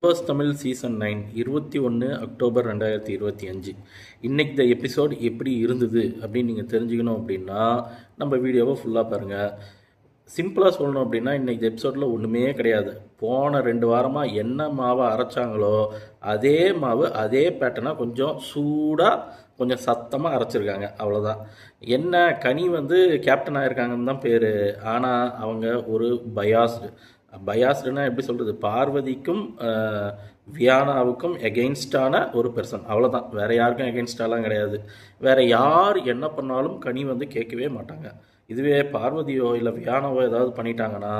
First Tamil season 9 21 October 2025. இன்றைக்கி இந்த episode எப்படி இருந்தது அப்படின்னு நீங்கள் தெரிஞ்சுக்கணும் அப்படின்னா நம்ம வீடியோவை ஃபுல்லாக பாருங்கள். சிம்பிளாக சொல்லணும் அப்படின்னா இன்றைக்கி எபிசோடில் ஒன்றுமே கிடையாது. போன 2 வாரமாக என்ன மாவை அரைச்சாங்களோ அதே மாவு அதே பேட்டர்னாக கொஞ்சம் சூடாக கொஞ்சம் சத்தமாக அரைச்சிருக்காங்க, அவ்வளோதான். என்ன கனி வந்து கேப்டன் ஆகிருக்காங்கன்னு தான் பேர். ஆனால் அவங்க ஒரு பயாஸ்டுன்னா எப்படி சொல்கிறது, பார்வதிக்கும் வியானாவுக்கும் எகெயின்ஸ்டான ஒரு பெர்சன், அவ்வளோதான். வேறு யாருக்கும் எகெயின்ஸ்டாலாம் கிடையாது. வேறு யார் என்ன பண்ணாலும் கனி வந்து கேட்கவே மாட்டாங்க. இதுவே பார்வதியோ இல்லை வியானாவோ ஏதாவது பண்ணிட்டாங்கன்னா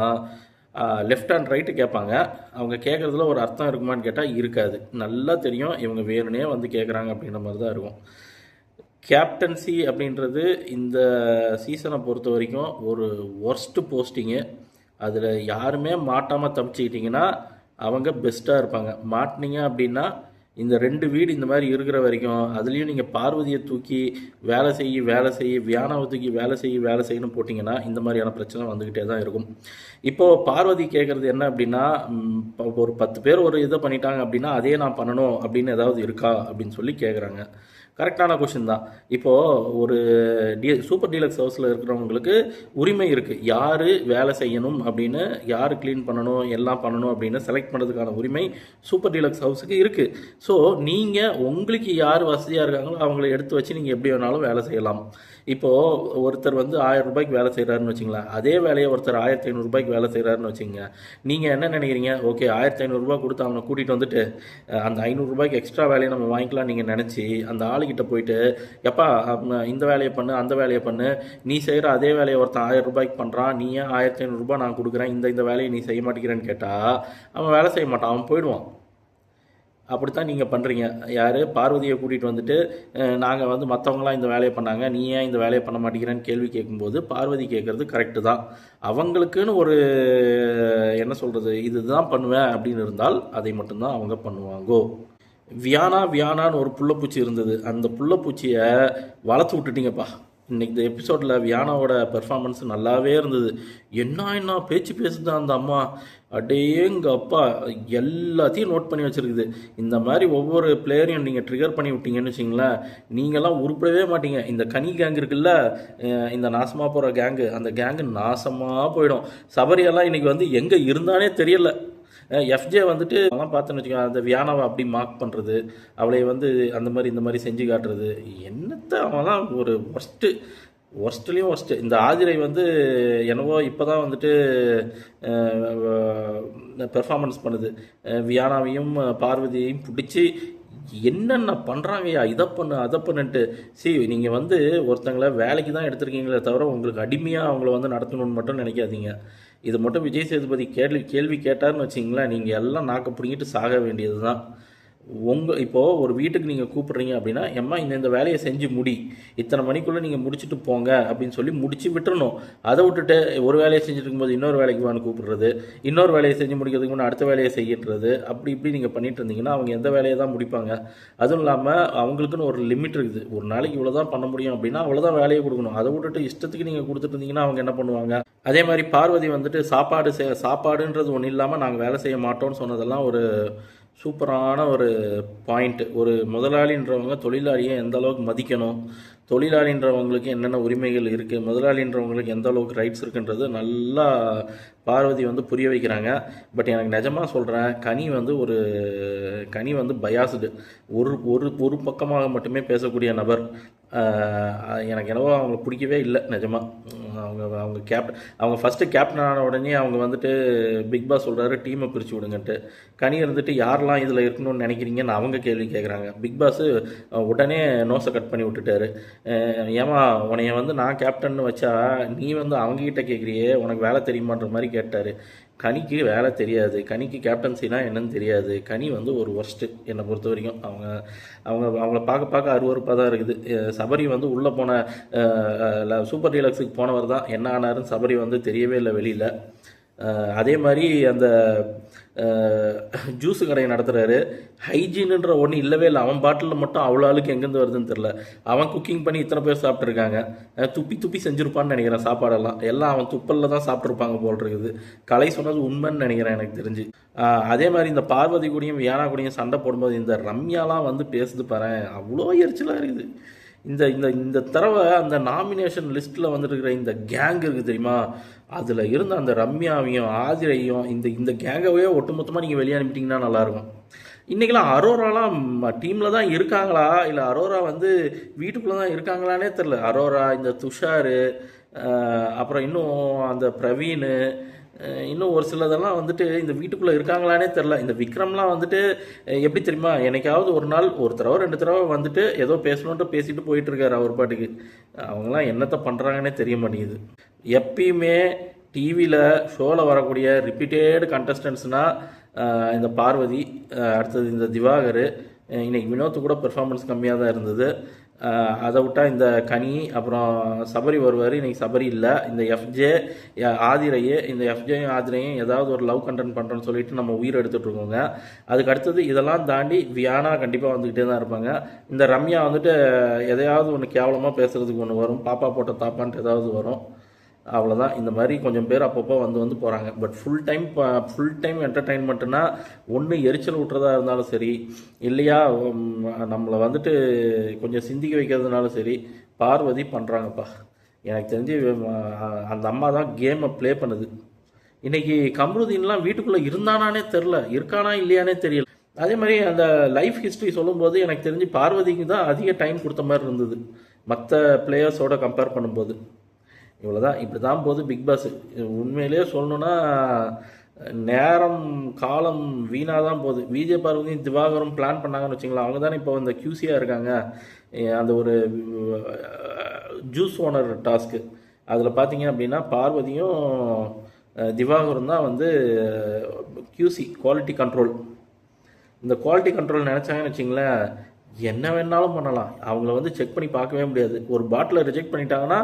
லெஃப்ட் அண்ட் ரைட்டு கேட்பாங்க. அவங்க கேட்குறதுல ஒரு அர்த்தம் இருக்குமான்னு கேட்டால் இருக்காது. நல்லா தெரியும் இவங்க வேணுனே வந்து கேட்குறாங்க அப்படின்ற மாதிரி தான் இருக்கும். கேப்டன்சி அப்படின்றது இந்த சீசனை பொறுத்த வரைக்கும் ஒரு ஒர்ஸ்ட்டு போஸ்டிங்கு. அதில் யாருமே மாட்டாமல் தப்பிச்சுக்கிட்டிங்கன்னா அவங்க பெஸ்ட்டாக இருப்பாங்க. மாட்டினீங்க அப்படின்னா இந்த 2 வீடு இந்த மாதிரி இருக்கிற வரைக்கும் அதுலேயும் நீங்கள் பார்வதியை தூக்கி வேலை செய்ய வியானாவை தூக்கி வேலை செய்யணும் போட்டிங்கன்னா இந்த மாதிரியான பிரச்சனை வந்துக்கிட்டே தான் இருக்கும். இப்போது பார்வதி கேட்குறது என்ன அப்படின்னா, ஒரு 10 பேர் ஒரு இதை பண்ணிட்டாங்க அப்படின்னா அதே நான் பண்ணணும் அப்படின்னு ஏதாவது இருக்கா அப்படின்னு சொல்லி கேட்குறாங்க. கரெக்டான கொஷின் தான். இப்போது ஒரு சூப்பர் டீலக்ஸ் ஹவுஸில் இருக்கிறவங்களுக்கு உரிமை இருக்குது. யார் வேலை செய்யணும் அப்படின்னு, யார் க்ளீன் பண்ணணும் எல்லாம் பண்ணணும் அப்படின்னு செலக்ட் பண்ணுறதுக்கான உரிமை சூப்பர் டீலக்ஸ் ஹவுஸுக்கு இருக்குது. ஸோ நீங்கள் உங்களுக்கு யார் வசதியாக இருக்காங்களோ அவங்கள எடுத்து வச்சு நீங்கள் எப்படி வேணாலும் வேலை செய்யலாம். இப்போது ஒருத்தர் வந்து 1000 ரூபாய்க்கு வேலை செய்கிறாருன்னு வச்சிங்களேன், அதே வேலையை ஒருத்தர் 1500 ரூபாய்க்கு வேலை செய்கிறாருன்னு வச்சுங்க. நீங்கள் என்ன நினைக்கிறீங்க, ஓகே 1500 ரூபா கொடுத்து அவனை கூட்டிகிட்டு வந்துட்டு அந்த 500 ரூபாய்க்கு எக்ஸ்ட்ரா வேலையை நம்ம வாங்கிக்கலாம் நீங்கள் நினச்சி அந்த ஆளுக்கிட்ட போயிட்டு, எப்பா இந்த வேலையை பண்ணு அந்த வேலையை பண்ணு, நீ செய்கிற அதே வேலையை ஒருத்தன் 1000 ரூபாய்க்கு பண்ணுறான், நீ ஏன் 1500 ரூபாய் நான் கொடுக்குறேன், இந்த வேலையை நீ செய்ய மாட்டேங்கிறேன்னு கேட்டால் அவன் வேலை செய்ய மாட்டான், அவன் போயிடுவான். அப்படித்தான் நீங்கள் பண்ணுறீங்க. யார் பார்வதியை கூட்டிகிட்டு வந்துட்டு நாங்கள் வந்து மற்றவங்களாம் இந்த வேலையை பண்ணாங்க, நீ ஏன் இந்த வேலையை பண்ண மாட்டேங்கிறேன்னு கேள்வி கேட்கும்போது பார்வதி கேட்குறது கரெக்டு தான். அவங்களுக்குன்னு ஒரு என்ன சொல்கிறது, இதுதான் பண்ணுவேன் அப்படின்னு இருந்தால் அதை மட்டும்தான் அவங்க பண்ணுவாங்கோ. வியானான்னு ஒரு புள்ளப்பூச்சி இருந்தது. அந்த புள்ளப்பூச்சியை வளர்த்து விட்டுட்டீங்கப்பா. இன்றைக்கி இந்த எபிசோடில் வியானாவோட பெர்ஃபார்மன்ஸ் நல்லாவே இருந்தது. என்ன பேச்சு பேசுது அந்த அம்மா, அடேங்க அப்பா, எல்லாத்தையும் நோட் பண்ணி வச்சுருக்குது. இந்த மாதிரி ஒவ்வொரு பிளேயரையும் நீங்கள் ட்ரிகர் பண்ணி விட்டீங்கன்னு வச்சிங்களேன், நீங்கள்லாம் உருப்படவே மாட்டீங்க. இந்த கனி கேங் இருக்குல்ல, இந்த நாசமாக போகிற கேங்கு, அந்த கேங்கு நாசமாக போயிடும். சபரியெல்லாம் இன்றைக்கி வந்து எங்கே இருந்தானே தெரியல. எஃப்ஜே வந்துட்டு அதெல்லாம் பார்த்தோன்னு வச்சுக்கோங்க, அந்த வியானாவை அப்படி மார்க் பண்ணுறது, அவளை வந்து அந்த மாதிரி இந்த மாதிரி செஞ்சு காட்டுறது, என்னத்தை அவன்லாம் ஒரு ஒர்ஸ்ட்லேயும் ஒர்ஸ்ட்டு. இந்த ஆதிரை வந்து என்னவோ இப்போ தான் வந்துட்டு பெர்ஃபார்மன்ஸ் பண்ணுது. வியானாவையும் பார்வதியையும் பிடிச்சி என்னென்ன பண்ணுறாங்கய்யா, இதை பண்ணு அதை பண்ணுன்ட்டு. நீங்கள் வந்து ஒருத்தங்களை வேலைக்கு தான் எடுத்துருக்கீங்களே தவிர உங்களுக்கு அடிமையாக அவங்கள வந்து நடத்தணும்னு மட்டும் நினைக்காதீங்க. இது மட்டும் விஜய் சேதுபதி கேள்வி கேட்டார்னு வச்சிங்களேன், நீங்கள் எல்லாம் நாக்க பிடிங்கிட்டு சாக வேண்டியது தான். இப்போது ஒரு வீட்டுக்கு நீங்கள் கூப்பிட்றீங்க அப்படின்னா, எம்மா இந்த வேலையை செஞ்சு முடி, இத்தனை மணிக்குள்ளே நீங்கள் முடிச்சுட்டு போங்க அப்படின்னு சொல்லி முடிச்சு விட்டுறணும். அதை விட்டுட்டு ஒரு வேலையை செஞ்சுட்டு இருக்கும்போது இன்னொரு வேலைக்கு வான்னு கூப்பிடுறது, இன்னொரு வேலையை செஞ்சு முடிக்கிறதுக்கு முன்னே அடுத்த வேலையை செய்யறது, இப்படி நீங்கள் பண்ணிட்டு இருந்தீங்கன்னா அவங்க எந்த வேலையை தான் முடிப்பாங்க. அதுவும் இல்லாமல் அவங்களுக்குன்னு ஒரு லிமிட் இருக்குது. ஒரு நாளைக்கு இவ்வளோ தான் பண்ண முடியும் அப்படின்னா அவ்வளோதான் வேலையை கொடுக்கணும். அதை விட்டுட்டு இஷ்டத்துக்கு நீங்கள் கொடுத்துட்டு இருந்தீங்கன்னா அவங்க என்ன பண்ணுவாங்க? அதே மாதிரி பார்வதி வந்துட்டு சாப்பாடுன்றது ஒன்றும் இல்லாமல் நாங்கள் வேலை செய்ய மாட்டோம்னு சொன்னதெல்லாம் ஒரு சூப்பரான ஒரு பாயிண்ட்டு. ஒரு முதலாளின்றவங்க தொழிலாளியை எந்த அளவுக்கு மதிக்கணும், தொழிலாளின்றவங்களுக்கு என்னென்ன உரிமைகள் இருக்குது, முதலாளின்றவங்களுக்கு எந்த அளவுக்கு ரைட்ஸ் இருக்குன்றது நல்லா பார்வதி வந்து புரிய வைக்கிறாங்க. பட் எனக்கு நிஜமாக சொல்கிறேன், கனி வந்து பயாஸ்டு, ஒரு பக்கமாக மட்டுமே பேசக்கூடிய நபர். எனக்கு என்னவோ அவங்க பிடிக்கவே இல்லை நிஜமாக. அவங்க ஃபஸ்ட்டு கேப்டன் ஆன உடனே அவங்க வந்துட்டு பிக் பாஸ் சொல்கிறாரு டீமை பிரித்து விடுங்கன்ட்டு. கனி இருந்துட்டு யாரெல்லாம் இதில் இருக்கணும்னு நினைக்கிறீங்கன்னு அவங்க கேள்வி கேட்குறாங்க. பிக் பாஸ் உடனே நோஸை கட் பண்ணி விட்டுட்டாரு. ஏமா உன்னைய வந்து நான் கேப்டன்னு வச்சா நீ வந்து அவங்ககிட்ட கேட்குறியே, உனக்கு வேலை தெரியுமான்ற மாதிரி கேட்டார். கனிக்கு வேலை தெரியாது, கனிக்கு கேப்டன்சினா என்னன்னு தெரியாது. கனி வந்து ஒரு ஒர்ஸ்ட்டு என்னை பொறுத்த வரைக்கும். அவங்கள பார்க்க அருவருப்பாக தான் இருக்குது. சபரி வந்து உள்ளே போன சூப்பர் டீலக்ஸுக்கு போனவர் தான், என்ன ஆனாருன்னு சபரி வந்து தெரியவே இல்லை வெளியில். அதே மாதிரி அந்த ஜூஸு கடையை நடத்துகிறாரு. ஹைஜீனுன்ற ஒன்று இல்லவே இல்லை. அவன் பாட்டிலில் மட்டும் அவ்வளோ ஆளுக்கு எங்கேருந்து வருதுன்னு தெரில. அவன் குக்கிங் பண்ணி இத்தனை பேர் சாப்பிட்ருக்காங்க. துப்பி துப்பி செஞ்சுருப்பான்னு நினைக்கிறேன். சாப்பாடெல்லாம் எல்லாம் அவன் துப்பலில் தான் சாப்பிட்ருப்பாங்க போல் இருக்குது. கலை சொன்னது உண்மைன்னு நினைக்கிறேன் எனக்கு தெரிஞ்சு. அதே மாதிரி இந்த பார்வதி கூடயும் வியானா கூடயும் சண்டை போடும்போது இந்த ரம்யாலாம் வந்து பேசுது பாரு, அவ்வளோ எரிச்சலாக இருக்குது. இந்த இந்த இந்த தடவை அந்த நாமினேஷன் லிஸ்ட்டில் வந்துருக்கிற இந்த கேங் இருக்குது தெரியுமா, அதில் இருந்த அந்த ரம்யாவையும் ஆதிரையும் இந்த இந்த கேங்கவே ஒட்டுமொத்தமாக நீங்கள் வெளியே அனுப்பிட்டிங்கன்னா நல்லாயிருக்கும். இன்றைக்கெலாம் அரோராலாம் டீமில் தான் இருக்காங்களா, இல்லை அரோரா வந்து வீட்டுக்குள்ளே தான் இருக்காங்களானே தெரில. அரோரா, இந்த துஷார், அப்புறம் இன்னும் அந்த பிரவீன், இன்னும் ஒரு சிலதெல்லாம் வந்துட்டு இந்த வீட்டுக்குள்ளே இருக்காங்களானே தெரில. இந்த விக்ரம்லாம் வந்துட்டு எப்படி தெரியுமா, என்னைக்காவது ஒரு நாள் ஒரு தடவை 2 தடவை வந்துட்டு ஏதோ பேசணுன்ட்டு பேசிட்டு போயிட்டுருக்காரு அவர் பாட்டுக்கு. அவங்களாம் என்னத்தை பண்ணுறாங்கன்னே தெரிய மாட்டேங்குது. எப்பயுமே டிவியில் ஷோவில் வரக்கூடிய ரிப்பீட்டேடு கண்டஸ்டன்ஸ்னால் இந்த பார்வதி, அடுத்தது இந்த திவாகர், இன்றைக்கி வினோத்து கூட பெர்ஃபார்மன்ஸ் கம்மியாக தான் இருந்தது. அதை விட்டால் இந்த கனி, அப்புறம் சபரி வருவார். இன்றைக்கி சபரி இல்லை. இந்த எஃப்ஜே ஆதிரையே, இந்த எஃப்ஜேயும் ஆதிரையும் ஏதாவது ஒரு லவ் கண்டென்ட் பண்ணுறோன்னு சொல்லிட்டு நம்ம உயிர் எடுத்துகிட்ருக்கோங்க. அதுக்கு அடுத்தது இதெல்லாம் தாண்டி வியானா கண்டிப்பாக வந்துக்கிட்டே தான் இருப்பாங்க. இந்த ரம்யா வந்துட்டு எதையாவது ஒன்று கேவலமாக பேசுகிறதுக்கு ஒன்று வரும், பாப்பா போட்ட தாப்பான்ட்டு ஏதாவது வரும். அவ்வளோதான். இந்த மாதிரி கொஞ்சம் பேர் அப்பப்போ வந்து போகிறாங்க. பட் ஃபுல் டைம் என்டர்டெயின்மெண்ட்டுனா ஒன்று எரிச்சல் விட்டுறதா இருந்தாலும் சரி, இல்லையா நம்மளை வந்துட்டு கொஞ்சம் சிந்திக்க வைக்கிறதுனாலும் சரி, பார்வதி பண்ணுறாங்கப்பா. எனக்கு தெரிஞ்சு அந்த அம்மா தான் கேமை ப்ளே பண்ணுது. இன்றைக்கி கம்ருதீன்லாம் வீட்டுக்குள்ளே இருந்தானானே தெரில, இருக்கானா இல்லையானே தெரியல. அதே மாதிரி அந்த லைஃப் ஹிஸ்ட்ரி சொல்லும்போது எனக்கு தெரிஞ்சு பார்வதிக்கு தான் அதிக டைம் கொடுத்த மாதிரி இருந்தது மற்ற பிளேயர்ஸோடு கம்பேர் பண்ணும்போது. இவ்வளோதான். இப்படி தான் போகுது பிக் பாஸ். உண்மையிலே சொல்லணுன்னா நேரம் காலம் வீணாக தான் போகுது. விஜய் பார்வதியும் திவாகரும் பிளான் பண்ணாங்கன்னு வச்சுங்களேன். அவங்க தானே இப்போ இந்த கியூசியாக இருக்காங்க. அந்த ஒரு ஜூஸ் ஓனர் டாஸ்க்கு அதில் பார்த்தீங்க அப்படின்னா பார்வதியும் திவாகரும் தான் வந்து கியூசி, குவாலிட்டி கண்ட்ரோல். இந்த குவாலிட்டி கண்ட்ரோல் நினச்சாங்கன்னு வச்சிங்களேன், என்ன வேணாலும் பண்ணலாம். அவங்கள வந்து செக் பண்ணி பார்க்கவே முடியாது. ஒரு பாட்டிலை ரிஜெக்ட் பண்ணிட்டாங்கன்னா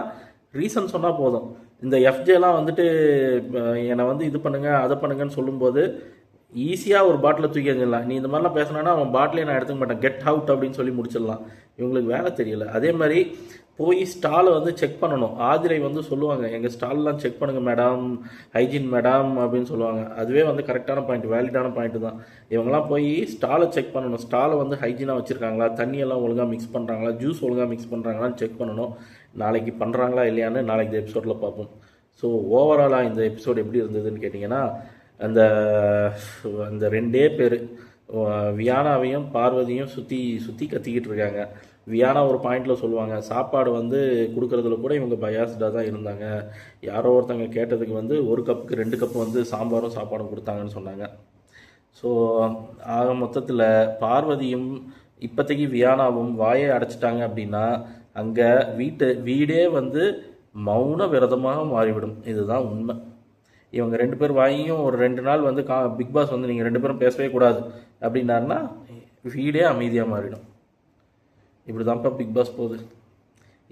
ரீசன் சொன்னால் போதும். இந்த எஃப்ஜேலாம் வந்துட்டு என்னை வந்து இது பண்ணுங்கள் அதை பண்ணுங்கன்னு சொல்லும்போது ஈஸியாக ஒரு பாட்டிலை தூக்கி எறிஞ்சிடலாம். நீ இந்த மாதிரிலாம் பேசினா அவன் பாட்டிலே நான் எடுத்துக்க மாட்டேன், கெட் அவுட் அப்படின்னு சொல்லி முடிச்சிடலாம். இவங்களுக்கு வேலை தெரியல. அதே மாதிரி போய் ஸ்டாலை வந்து செக் பண்ணணும். ஆதிரை வந்து சொல்லுவாங்க, எங்கள் ஸ்டால்லாம் செக் பண்ணுங்கள் மேடம், ஹைஜீன் மேடம் அப்படின்னு சொல்லுவாங்க. அதுவே வந்து கரெக்டான பாயிண்ட், வேலிடான பாயிண்ட்டு தான். இவங்கெல்லாம் போய் ஸ்டாலை செக் பண்ணணும். ஸ்டாலை வந்து ஹைஜீனாக வச்சுருக்காங்களா, தண்ணியெல்லாம் ஒழுங்காக மிக்ஸ் பண்ணுறாங்களா, ஜூஸ் ஒழுங்காக மிக்ஸ் பண்ணுறாங்களான்னு செக் பண்ணணும். நாளைக்கு பண்ணுறாங்களா இல்லையான்னு நாளைக்கு இந்த எபிசோடில் பார்ப்போம். ஸோ ஓவராலாக இந்த எபிசோடு எப்படி இருந்ததுன்னு கேட்டிங்கன்னா, அந்த 2 பேர் வியானாவையும் பார்வதியும் சுற்றி கத்திக்கிட்டு இருக்காங்க. வியானா ஒரு பாயிண்டில் சொல்லுவாங்க, சாப்பாடு வந்து கொடுக்குறதுல கூட இவங்க பயாஸ்டாக தான் இருந்தாங்க. யாரோ ஒருத்தங்க கேட்டதுக்கு வந்து 1 கப்புக்கு 2 கப்பு வந்து சாம்பாரும் சாப்பாடும் கொடுத்தாங்கன்னு சொன்னாங்க. ஸோ ஆக மொத்தத்தில் பார்வதியும் இப்போதைக்கு வியானாவும் வாயை அடைச்சிட்டாங்க அப்படின்னா அங்கே வீடே வந்து மௌன விரதமாக மாறிவிடும். இதுதான் உண்மை. இவங்க 2 பேர் வாயும் ஒரு 2 நாள் வந்து பிக் பாஸ் வந்து நீங்கள் 2 பேரும் பேசவே கூடாது அப்படின்னாருன்னா வீடே அமைதியாக மாறிடும். இப்படி தான்ப்பா பிக் பாஸ் போகுது.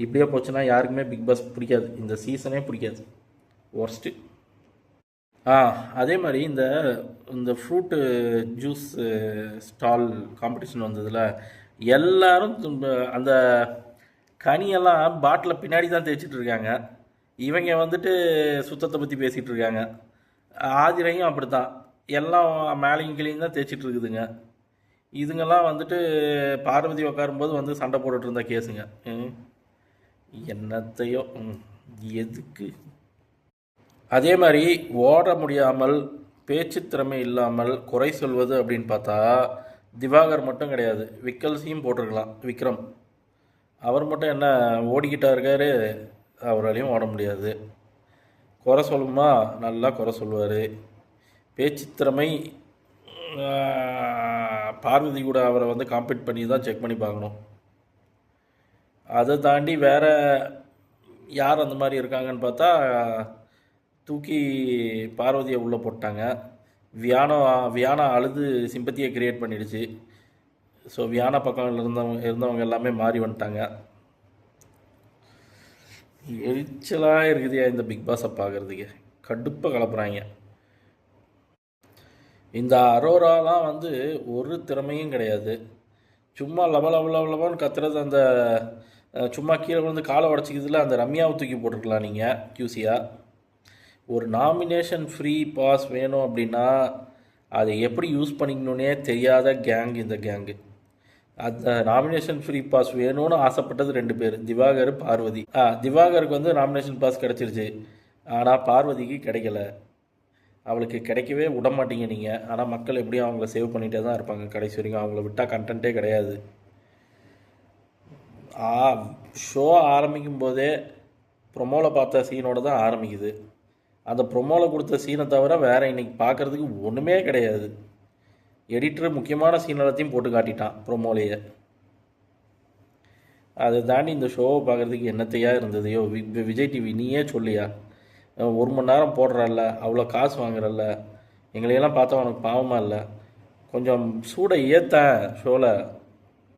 இப்படியே போச்சுன்னா யாருக்குமே பிக் பாஸ் பிடிக்காது, இந்த சீசனே பிடிக்காது. ஒர்ஸ்ட்டு. அதே மாதிரி இந்த ஃப்ரூட்டு ஜூஸ் ஸ்டால் காம்படிஷன் வந்ததில் எல்லாரும் அந்த கனியெல்லாம் பாட்டில் பின்னாடி தான் தேய்ச்சிட்டு இருக்காங்க. இவங்க வந்துட்டு சுத்தத்தை பற்றி பேசிகிட்டு இருக்காங்க. ஆதிரையும் அப்படி தான், எல்லாம் மேலேயும் கீழேயும் தான் தேய்ச்சிட்டு இருக்குதுங்க. இதுங்கெல்லாம் வந்துட்டு பார்வதி உட்காரும்போது வந்து சண்டை போட்டுட்டு இருந்த கேஸுங்க. என்னத்தையோ எதுக்கு. அதே மாதிரி ஓட முடியாமல் பேச்சு திறமை இல்லாமல் குறை சொல்வது அப்படின்னு பார்த்தா திவாகர் மட்டும் கிடையாது, விக்கல்ஸையும் போட்டிருக்கலாம். விக்ரம் அவர் மட்டும் என்ன ஓடிக்கிட்டா இருக்காரு, அவராலையும் ஓட முடியாது. குறை சொல்லுமா, நல்லா குறை சொல்லுவார். பேச்சு திறமை பார்வதி கூட அவரை வந்து காம்பீட் பண்ணி தான் செக் பண்ணி பார்க்கணும். அதை தாண்டி வேறு யார் அந்த மாதிரி இருக்காங்கன்னு பார்த்தா தூக்கி பார்வதியை உள்ளே போட்டாங்க. வியானா அழுது சிம்பத்தியை கிரியேட் பண்ணிடுச்சு. ஸோ வியானா பக்கம் இருந்தவங்க எல்லாமே மாறி வந்துட்டாங்க. எரிச்சலாக இருக்குதுயா இந்த பிக் பாஸை பார்க்குறதுக்கு, கடுப்பை கலப்புறாங்க. இந்த அரோராலாம் வந்து ஒரு திறமையும் கிடையாது. சும்மா லப லப லப லபன்னு கத்துறது. அந்த சும்மா கீழே விழுந்து காலை உடச்சிக்கிறதுல அந்த ரம்யாவை தூக்கி போட்டிருக்கலாம் நீங்கள் கியூசியா. ஒரு நாமினேஷன் ஃப்ரீ பாஸ் வேணும் அப்படின்னா அதை எப்படி யூஸ் பண்ணிக்கணுன்னே தெரியாத கேங் இந்த கேங்கு. அந்த நாமினேஷன் ஃப்ரீ பாஸ் வேணும்னு ஆசைப்பட்டது 2 பேர், திவாகர், பார்வதி. திவாகருக்கு வந்து நாமினேஷன் பாஸ் கிடச்சிருச்சு, ஆனால் பார்வதிக்கு கிடைக்கல. அவளுக்கு கிடைக்கவே விட மாட்டீங்க நீங்கள். ஆனால் மக்கள் எப்படியும் அவங்கள சேவ் பண்ணிகிட்டே தான் இருப்பாங்க கடைசி வரைக்கும். அவங்கள விட்டால் கண்டென்ட்டே கிடையாது. ஷோ ஆரம்பிக்கும் போதே ப்ரொமோவில் பார்த்த சீனோட தான் ஆரம்பிக்குது. அந்த ப்ரொமோவில் கொடுத்த சீனை தவிர வேறு இன்றைக்கி பார்க்குறதுக்கு ஒன்றுமே கிடையாது. எடிட்டர் முக்கியமான சீன் எல்லாத்தையும் போட்டு காட்டிட்டான் ப்ரொமோலேயே. அதை தாண்டி இந்த ஷோவை பார்க்குறதுக்கு என்னத்தையா இருந்ததையோ. விஜய் டிவி நீயே சொல்லியா, 1 மணி நேரம் போடுறல்ல, அவ்வளோ காசு வாங்குறல்ல, எங்களையெல்லாம் பார்த்தா உனக்கு பாவமாக இல்லை? கொஞ்சம் சூடை ஏற்ற ஷோவில்